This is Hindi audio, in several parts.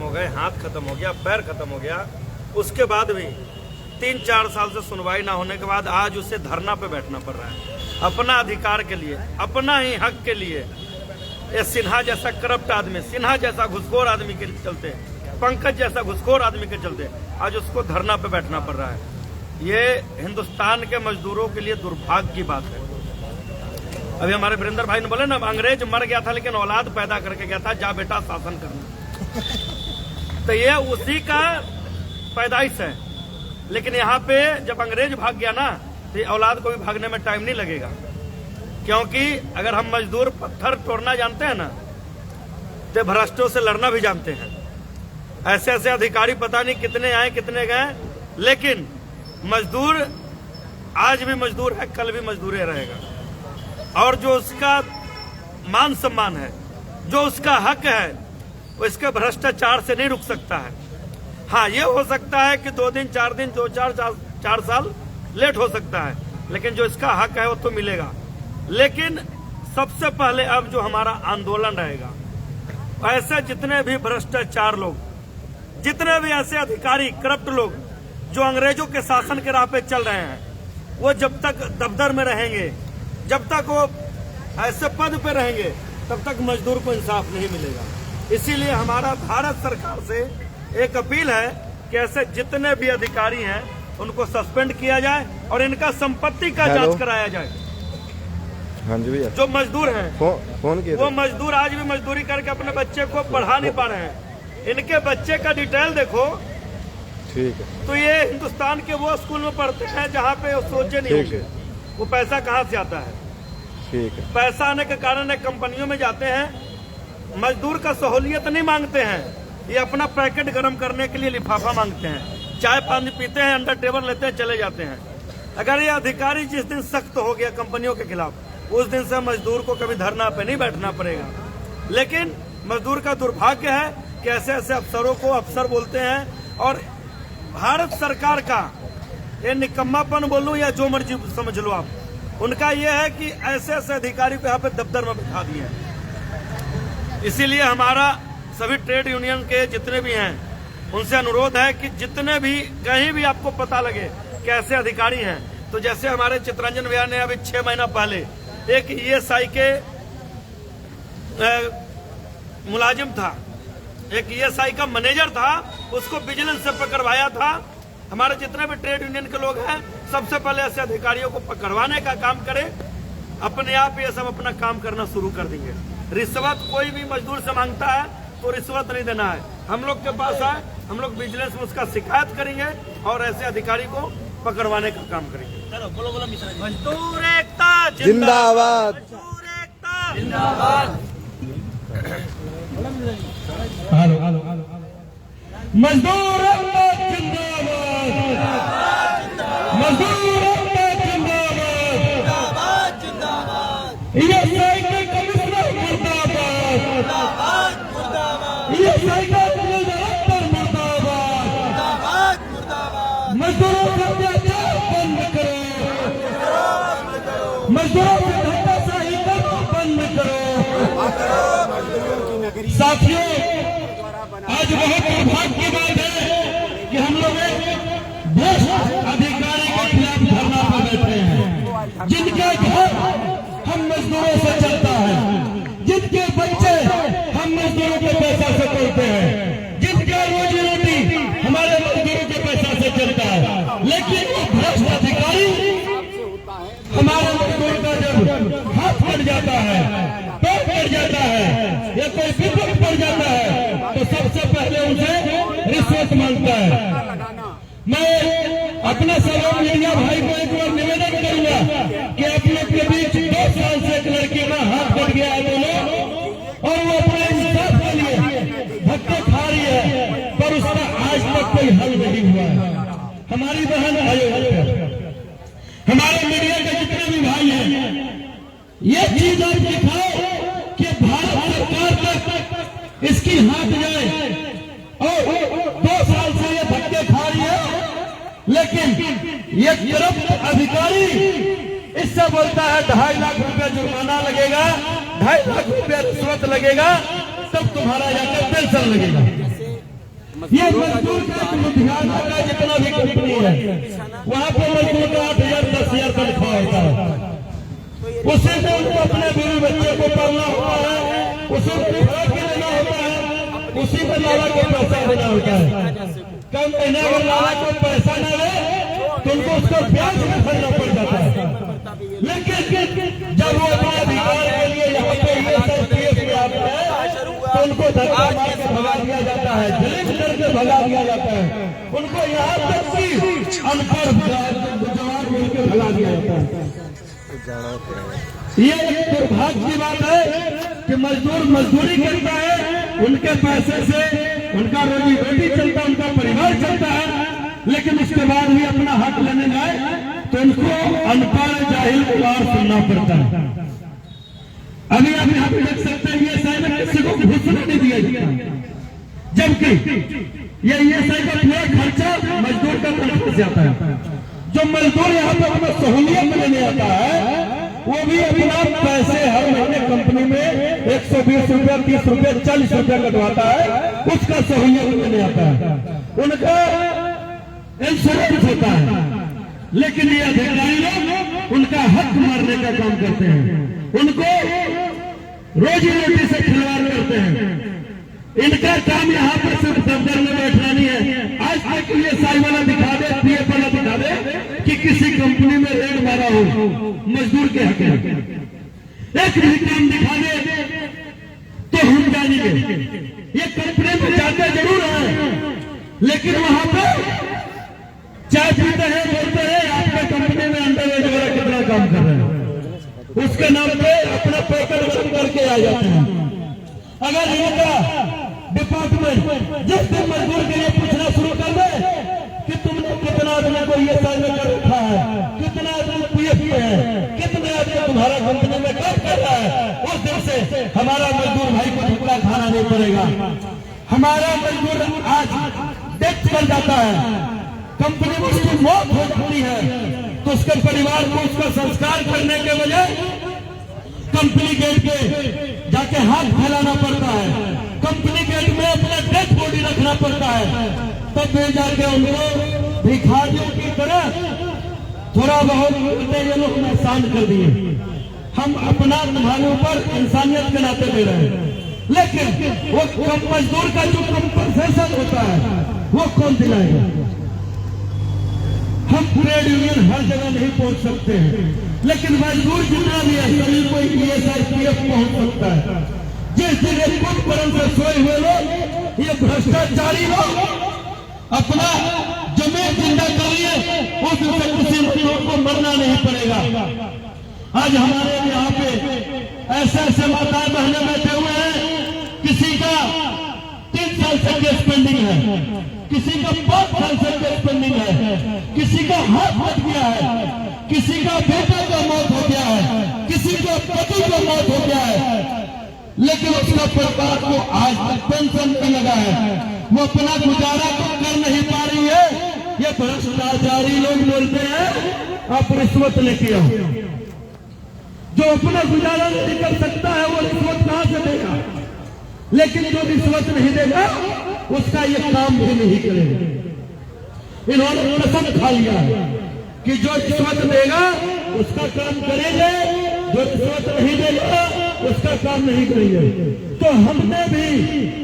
हो गए, हाथ खत्म हो गया, पैर खत्म हो गया, उसके बाद भी 3-4 साल से सुनवाई ना होने के बाद आज उसे धरना पे बैठना पड़ रहा है अपना अधिकार के लिए, अपना ही हक के लिए। ये सिन्हा जैसा करप्ट आदमी, सिन्हा जैसा घुसखोर आदमी के चलते, पंकज जैसा घुसखोर आदमी के चलते आज उसको धरना पे बैठना पड़ रहा है। ये हिंदुस्तान के मजदूरों के लिए दुर्भाग्य की बात है। अभी हमारे वीरेंद्र भाई ने बोले ना, अंग्रेज मर गया था लेकिन औलाद पैदा करके गया था, जा बेटा शासन करना। तो ये उसी का पैदाइश है। लेकिन यहाँ पे जब अंग्रेज भाग गया ना, तो औलाद को भी भागने में टाइम नहीं लगेगा, क्योंकि अगर हम मजदूर पत्थर तोड़ना जानते हैं ना, तो भ्रष्टों से लड़ना भी जानते हैं। ऐसे ऐसे अधिकारी पता नहीं कितने आए कितने गए, लेकिन मजदूर आज भी मजदूर है, कल भी मजदूर रहेगा। और जो उसका मान सम्मान है, जो उसका हक है, वो इसके भ्रष्टाचार से नहीं रुक सकता है। हाँ, ये हो सकता है कि 2 दिन 4 दिन 2-4 साल लेट हो सकता है, लेकिन जो इसका हक है वो तो मिलेगा। लेकिन सबसे पहले अब जो हमारा आंदोलन रहेगा, ऐसे जितने भी भ्रष्टाचार लोग, जितने भी ऐसे अधिकारी करप्ट लोग जो अंग्रेजों के शासन के राह पे चल रहे हैं, वो जब तक दफ्तर में रहेंगे, जब तक वो ऐसे पद पे रहेंगे, तब तक मजदूर को इंसाफ नहीं मिलेगा। इसीलिए हमारा भारत सरकार से एक अपील है कि ऐसे जितने भी अधिकारी हैं उनको सस्पेंड किया जाए और इनका संपत्ति का जांच कराया जाए। हाँ जी भैया। जो मजदूर हैं फोन किया, वो मजदूर आज भी मजदूरी करके अपने बच्चे को पढ़ा नहीं पा रहे हैं। इनके बच्चे का डिटेल देखो, ठीक है, तो ये हिंदुस्तान के वो स्कूल में पढ़ते हैं जहाँ पे वो सोचे नहीं होंगे वो पैसा कहाँ से आता है। ठीक है। पैसा आने के कारण कंपनियों में जाते हैं, मजदूर का सहूलियत नहीं मांगते हैं, ये अपना पैकेट गर्म करने के लिए लिफाफा मांगते हैं, चाय पानी पीते हैं, अंडर टेबल लेते हैं, चले जाते हैं। अगर ये अधिकारी जिस दिन सख्त हो गया कंपनियों के खिलाफ, उस दिन से मजदूर को कभी धरना पे नहीं बैठना पड़ेगा। लेकिन मजदूर का दुर्भाग्य है कि ऐसे ऐसे अफसरों को अफसर बोलते हैं, और भारत सरकार का ये निकम्मापन बोलूं या जो मर्जी समझ लो आप, उनका ये है कि ऐसे ऐसे अधिकारी को यहाँ पे दफ्तर में बिठा दिए। इसीलिए हमारा सभी ट्रेड यूनियन के जितने भी हैं उनसे अनुरोध है कि जितने भी कहीं भी आपको पता लगे कि ऐसे अधिकारी हैं, तो जैसे हमारे चितरंजन भैया ने अभी 6 महीना पहले एक ईएसआई के मुलाजिम था, एक ईएसआई का मैनेजर था, उसको विजिलेंस से पकड़वाया था। हमारे जितने भी ट्रेड यूनियन के लोग हैं, सबसे पहले ऐसे अधिकारियों को पकड़वाने का काम करें। अपने आप ये सब अपना काम करना शुरू कर देंगे। रिश्वत कोई भी मजदूर से मांगता है तो रिश्वत नहीं देना है, हम लोग के पास आए, हम लोग विजिलेंस में उसका शिकायत करेंगे और ऐसे अधिकारी को पकड़वाने का काम करेंगे। चलो बोलो बोलो मजदूर एकता जिंदाबाद, मजदूर एकता जिंदाबाद। मजदूर एकता जिंदाबाद, मजदूर एकता जिंदाबाद, ये साइकिल कमिश्नर मुर्दाबाद, ये साइकिल मुर्दाबाद, मजदूरों का अत्याचार बंद करो, मजदूरों की धक्काशाही बंद करो। साथियों, आज बहुत दुर्भाग्य की बात है कि हम लोग एक भ्रष्ट अधिकारी के खिलाफ धरना पर बैठे हैं, जिनका घर हम मजदूरों से चलता है, जिनके बच्चे हम मजदूरों के पैसा से पढ़ते हैं, जिनका रोजी रोटी हमारे मजदूरों के पैसा से चलता है। लेकिन वो भ्रष्ट अधिकारी हमारे मजदूर का जब हाथ कट जाता है, पैर कट जाता है या कोई विपद पड़ जाता है, तो सबसे पहले उसे रिश्वत मांगता है। मैं अपने सभी मीडिया भाई को एक बार निवेदन करूंगा कि आप लोग के बीच 2 साल से एक लड़की का हाथ कट गया है दोनों, और वो अपने इंसाफ के लिए धक्के खा रही है, पर उसका आज तक कोई हल नहीं हुआ है। हमारी बहन भाइयों, हमारे मीडिया के जितने भी भाई हैं, ये चीज आप दिखाओ कि भारत सरकार तक इसकी हाथ जाए, और 2 साल से ये धक्के खा रही है, लेकिन ये करप्ट अधिकारी इससे बोलता है 2.5 लाख रुपया जुर्माना लगेगा, 2.5 लाख रुपया रिश्वत लगेगा, तब तुम्हारा जाकर पेंशन लगेगा। ये मजदूर का लुधियाना का जितना भी कंपनी है वहाँ पे मजदूर का 8,000 10,000 तनख्वाह होता है। उसी में उनको अपने बीवी बच्चे को पालना होता है, उसी में भाड़ा के लेना होता है, उसी में लाला को पैसा देना होता है। कम महीने अगर लाला को पैसा न ले तो उनको उसको ब्याज में भरना पड़ जाता है। लेकिन जब वो अपने अधिकार के लिए यहाँ पे ESIPF में आते हैं तो उनको धक्का मार के भगा दिया जाता है, जलील करके भगा दिया जाता है, उनको यहाँ तक कि अनपढ़ जवान बोल के भगा दिया जाता है। ये एक दुर्भाग्य की बात है कि मजदूर मजदूरी करता है, उनके पैसे से उनका रोजी रोटी चलता है, उनका परिवार चलता है, लेकिन उसके बाद भी अपना हक लेने जाए तो उनको अनपढ़ जाहिल गुलार सुनना पड़ता है। अभी आप यहाँ पे देख सकते हैं ESI में किसी को घुसने नहीं दिया जाता, जबकि ये ESI का पूरा खर्चा मजदूर का तरफ से आता है। जो मजदूर यहाँ पे अपना सहूलियत लेने आता है वो भी अपना पैसे हर महीने कंपनी में 120 रुपया 30 रुपया 40 रुपया कटवाता है, उसका सहूलियत लेने आता है, उनका इंश्योरेंस होता है। लेकिन ये अधिकारी लोग उनका हक मारने का काम करते हैं, उनको रोजी रोटी से खिलवाड़ करते हैं। इनका काम यहाँ पर सिर्फ दफ्तर में बैठना नहीं है। आज तक ये साई वाला दिखा दे, PF वाला दिखा दे कि किसी कंपनी में रेड मारा हो मजदूर के हक में, एक भी काम दिखा दे तो हम जानेंगे। ये कंपनी में जाते जरूर है, लेकिन वहां पर चाय पीते हैं, बोलते हैं आपके कंपनी में अंडरवेयर वगैरह कितना काम कर रहे हैं, उसके नाम पे अपना पैकर करके आ जाते हैं। अगर इनका डिपार्टमेंट जिस दिन मजदूर के लिए पूछना शुरू कर दे कि तुमने कितना आदमी को ESI में कर रखा है, कितना आदमी PF में है, कितने आदमी तुम्हारा कंपनी में काम कर रहा है, उस दिन से हमारा मजदूर भाई को धक्का खाना नहीं पड़ेगा। हमारा मजदूर आज डेथ कर जाता है, कंपनी में उसकी मौत हो जाती है तो उसके परिवार को उसका संस्कार करने के बजाय कंपनी गेट पे जाके हाथ फैलाना पड़ता है, कंपनी गेट में अपना डेड बॉडी रखना पड़ता है, तब भी जाके उनको भिखारियों की तरह थोड़ा बहुत ये लोग एहसान कर दिए। हम अपना तुम्हारे ऊपर इंसानियत के नाते दे रहे हैं, लेकिन वो मजदूर का जो कंपनसेशन होता है वो कौन दिलाएगा? हम ट्रेड यूनियन हर जगह नहीं पहुंच सकते हैं, लेकिन मजदूर जितना भी है सभी को ESIPF पहुंच सकता है। जिस दिन कुछ परम से सोए हुए लोग, ये भ्रष्टाचारी लोग अपना जमीन जिंदा कर लिए, उस दिन से किसी लोग को मरना नहीं पड़ेगा। आज हमारे यहाँ पे ऐसे माताएं बहने बैठे हुए हैं, किसी का 3 साल से केस पेंडिंग है, किसी का 5 साल से केस पेंडिंग है, किसी का हाथ फट गया है, किसी का बेटा का मौत हो गया है, किसी का पति का मौत हो गया है, लेकिन उसका परिवार को आज तक पेंशन पे लगा है, वो अपना गुजारा तो कर नहीं पा रही है। ये भ्रष्टाचारी लोग बोलते हैं आप रिश्वत लेके आओ, जो अपना गुजारा नहीं कर सकता है वो रिश्वत कहां से देगा? लेकिन जो रिश्वत नहीं देगा उसका ये काम भी नहीं करेगा। इन्होंने कसम खा लिया कि जो रिश्वत देगा उसका काम करेंगे, जो रिश्वत नहीं देगा उसका काम नहीं करेंगे। तो हमने भी,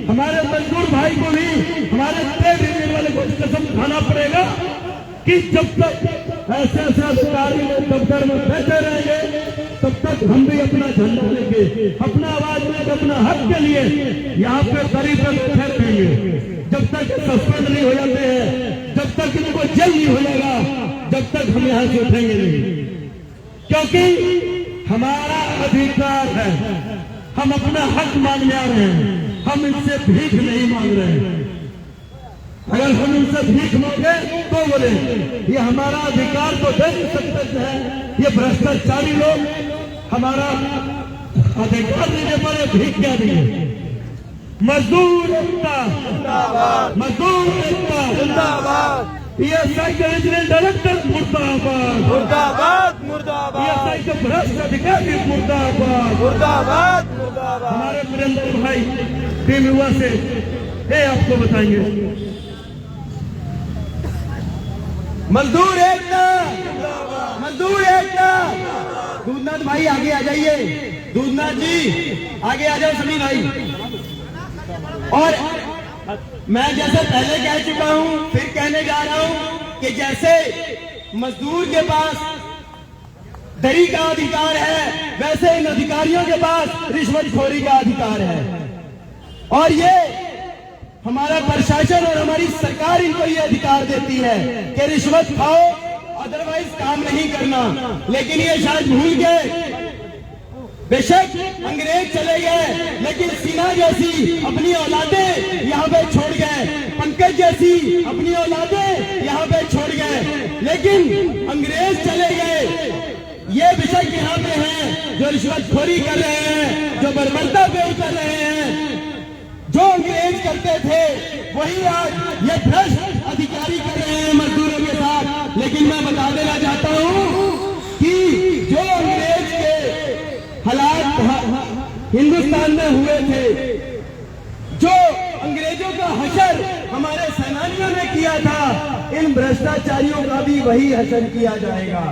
हमारे मजदूर भाई को भी, हमारे ट्रेड यूनियन वाले को कसम खाना पड़ेगा कि जब तक ऐसे अधिकारी लोग दफ्तर में बैठे रहेंगे तब तक हम भी अपना झंडा लेंगे, अपना आवाज लेंगे, अपना हक के लिए यहाँ पे करीब बैठे रहेंगे। जब तक सस्पेंड नहीं हो जाते हैं, जब तक इनको जेल नहीं हो जाएगा, जब तक हम यहाँ से उठेंगे नहीं, क्योंकि हमारा अधिकार है, हम अपना हक मांगने आ रहे हैं, हम इनसे भीख नहीं मांग रहे हैं। अगर हम इनसे भीख मांगे तो बोले ये हमारा अधिकार तो दे नहीं सकते हैं, ये भ्रष्टाचारी लोग हमारा अधिकार देने पर भीख क्या दिए। मजदूर एकता जिंदाबाद, मजदूर एकता जिंदाबाद, ESI के रीजनल डायरेक्टर मुर्दाबाद मुर्दाबाद मुर्दाबाद, ESI के भ्रष्ट अधिकारी मुर्दाबाद मुर्दाबाद मुर्दाबाद। हमारे वीरेंद्र भाई टीम युवा से ये आपको बताएंगे। मजदूर एकता, मजदूर एकता। दूधनाथ भाई आगे आ जाइए, दूधनाथ जी आगे आ जाओ सभी भाई। और मैं जैसे पहले कह चुका हूं, फिर कहने जा रहा हूं कि जैसे मजदूर के पास दरी का अधिकार है, वैसे इन अधिकारियों के पास रिश्वतखोरी का अधिकार है। और ये हमारा प्रशासन और हमारी सरकार इनको ये अधिकार देती है कि रिश्वत खाओ, अदरवाइज काम नहीं करना। लेकिन ये शायद भूल गए। बेशक अंग्रेज चले गए, लेकिन सिन्हा जैसी अपनी औलादें यहाँ पे छोड़ गए, पंकज जैसी अपनी औलादें यहाँ पे छोड़ गए। लेकिन अंग्रेज चले गए, ये बेशक यहाँ पे हैं जो रिश्वतखोरी कर रहे हैं, जो बर्बरता पे उतर रहे हैं। जो अंग्रेज करते थे वही आज ये भ्रष्ट अधिकारी कर रहे हैं मजदूरों के साथ। लेकिन मैं बता देना चाहता हूं कि जो अंग्रेज के हालात हिंदुस्तान में हुए थे, जो अंग्रेजों का हशर हमारे सेनानियों ने किया था, इन भ्रष्टाचारियों का भी वही हशर किया जाएगा।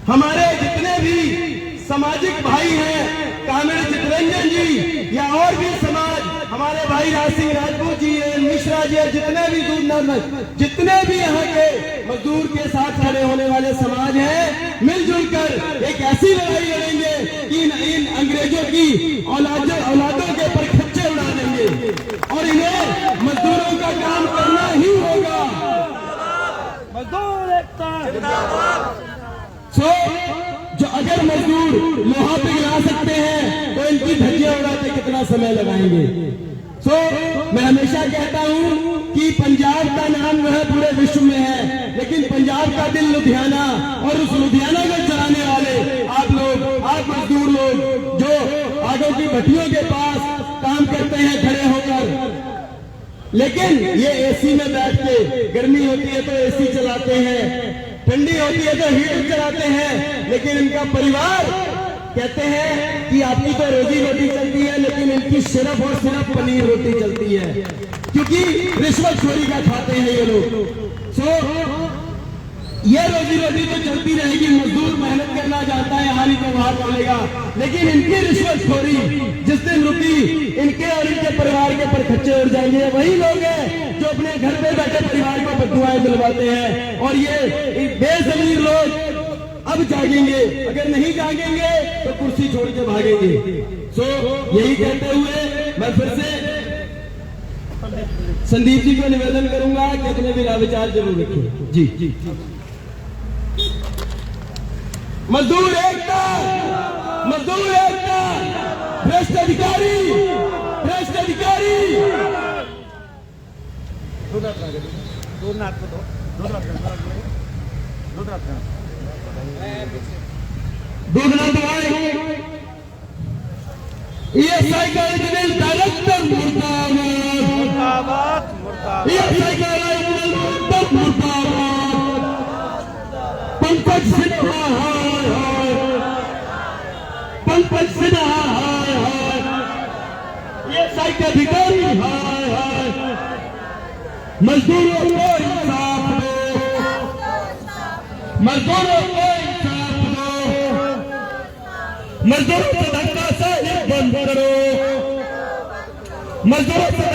हमारे जितने भी सामाजिक भाई हैं, कामिल चितरंजन जी या और भी समाज, हमारे भाई राज सिंह राजपूत जी, मिश्रा जी, जितने भी दूधनाथ, जितने भी यहाँ के मजदूर के साथ खड़े होने वाले समाज हैं, मिलजुल कर एक ऐसी लड़ाई लड़ेंगे कि इन अंग्रेजों की औलादों के पर खच्चे उड़ा देंगे और इन्हें मजदूरों का काम करना ही होगा। मजदूर एकता। जो अगर मजदूर लोहा पिघला सकते हैं तो इनकी धज्जियां उड़ाते कितना समय लगाएंगे। मैं हमेशा कहता हूं कि पंजाब का नाम जो है पूरे विश्व में है, लेकिन पंजाब का दिल लुधियाना, और उस लुधियाना को चलाने वाले आप लोग, आप मजदूर लोग जो आगों की भट्टियों के पास काम करते हैं खड़े होकर। लेकिन ये एसी में बैठ के, गर्मी होती है तो एसी चलाते हैं, ठंडी होती है तो हीटर चलाते हैं, लेकिन इनका परिवार कहते हैं कि आपकी तो रोजी रोटी चलती है, लेकिन इनकी सिर्फ और सिर्फ पनीर रोटी चलती है, क्योंकि रिश्वतखोरी का खाते हैं ये लोग। ये रोजी रोटी तो चलती रहेगी, मजदूर मेहनत करना चाहता है, हानि को बाहर डालेगा, लेकिन इनकी रिश्वतखोरी जिस दिन रुकी, इनके और इनके परिवार के पर खच्चे उड़ जाएंगे। वही लोग हैं जो अपने घर पे बैठे परिवार को बददुआएं दिलवाते हैं, और ये बेजमीर लोग अब जागेंगे। अगर नहीं जागेंगे तो कुर्सी छोड़ के भागेंगे। यही कहते हुए मैं फिर से संदीप जी को निवेदन करूंगा कि अपने भी विचार जरूर रखें। जी मजदूर एकता, मजदूर एकता। भ्रष्ट अधिकारी, भ्रष्ट अधिकारी। दूधनाथ भाई, ESI का रीजनल डायरेक्टर मुर्दाबाद, ESI का रीजनल डायरेक्टर मुर्दाबाद, पंकज सिन्हा हाय हाय, पंकज सिन्हा हाय हाय, ESI के अधिकारी हाय हाय। मजदूरों को इंसाफ दो, मजदूरों को इंसाफ दो, मजदूरों से धक्का से बंद करो, मजदूरों से